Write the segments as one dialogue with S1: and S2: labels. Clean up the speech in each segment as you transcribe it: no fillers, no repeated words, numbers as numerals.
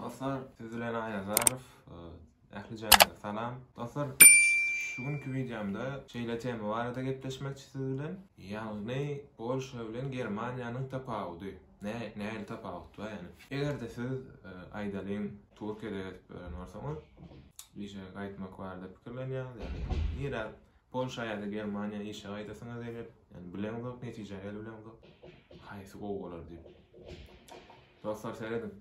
S1: Dostlar, siz bilen Ayaz Arif, ähli janyda salam. Dostlar, şugunky videomda şeýle tema barada gepleşmekçi siz bilen. Ýagny Polşa bilen Germaniýanyň tapawudy. Näme tapawut bar ýani? Egerde siz aýdalym Türkiýede geçip gören bolsaňyz, işe gaýtmak barada pikirlenýär. Ýani ýere Polşa ýa-da Germaniýa işe gaýtasyňyz eger, ýani bileňiz, netije bileňiz. Haýsy gowy bolar diýip. Dostlar, seredin.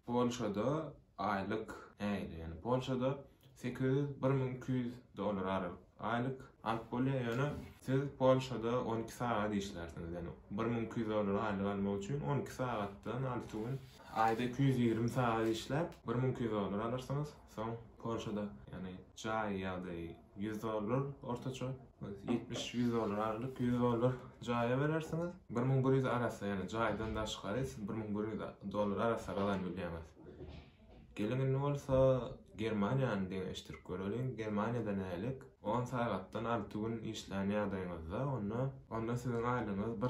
S1: Polşada aylık neydi? Yani Polşada 1200 dolar aralık aylık alıp bolýar. Yani siz Polşada 12 saat işlersiniz. Yani 1200 dolar aylık almak için 12 saatdan 6 gün ayda 220 saat işlep 1200 dolar alırsınız. Son Polşada yani çay ya da 100 dolar ortaça 70-100 dolar aralık 100 dolar caya verirsiniz. 1100 arası yani caydan da çıkarız 1100 dolar arası kalan bilýäňiz. Gelin ne olsa Germaniýany deňeşdirip görelim. Germaniýada nälik 10 saatdan 6 gün işlänýär diýňizde, onda sizin aýlygyňyz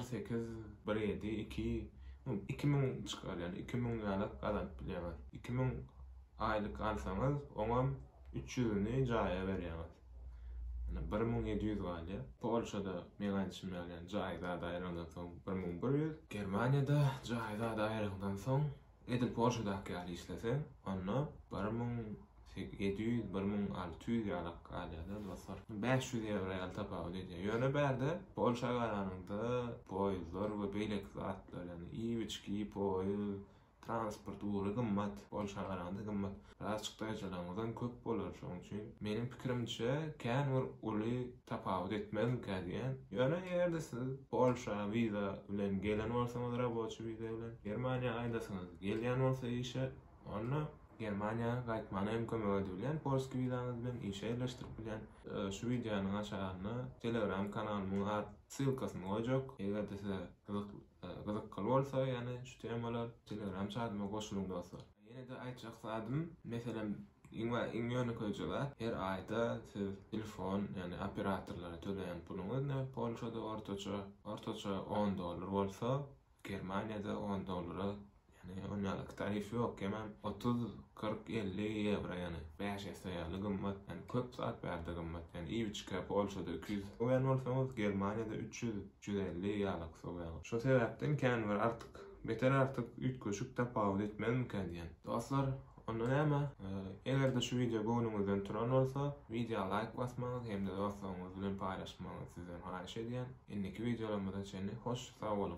S1: 2000 çıkar yani 2000 ýalyk kazanç bilýäňiz. 2000 aylık alsaňyz oňa 300'üni jaya berýäňiz. 1700 galya. Polşada meňançym yani jaýda daýryndan soň 1100. Germaniýada jaýda daýryndan soň edil Polşadaky ýaly işleseň, onda 1700-1600 ýalyk galýada dostlar. 500 euro ýaly tapawut edýär. Ýöne berde Polşa galanynda poýzlar we beýleki zatlar yani iýiçki poýz transport uğru gymmat, Polşa galanynda gymmat. Raçykda ýalanlardan köp bolar. Şoň üçin meniň pikirimçe kän bir uly tapawut etmez diýen. Ýöne ýerde siz Polşa wiza bilen gelen bolsaňyz, rabatçy wiza bilen Germaniýa aýdasyňyz, gelýän bolsa işe, onda Germaniýa gaýtmana imkan berýän, polski wizaňyz bilen işe ýerleşdirip bilýän. Şu videonyň aşagyna Telegram kanalymyň sylkasyny goýjak. Egerde size gyzykly bolsa, ýani şu temalar Telegram çatyma goşulyň dostlar. Ýene de aýtjak zadym, meselem iň ýöne koýjak. Her aýda siz telefon, ýani operatorlara töleýän puluňyz Polşada ortaça 10 dolar bolsa, Germaniýada 10 dolara ýani onýalyk tarif ýok, hemen 30, 40, 50 euro ýani 5 ýaly gymmat, ýani köp saat berde gymmat. Ýani iýiçkä Polşada 200 oýan bolsaňyz, Germaniýada 300-350 ýalyk soňa. Şo sebäpden kän bir beter artık ütköşük tapawut etmezmiken diýen. Dostlar, onda näme? Egerde şu video goňuňyzdan turan bolsa, video like basmaňyz hem de dostlaryňyz bilen paýlaşmaňyz sizden haýyş edýän. Indiki videolarymyzda çenli hoş, sag bolun.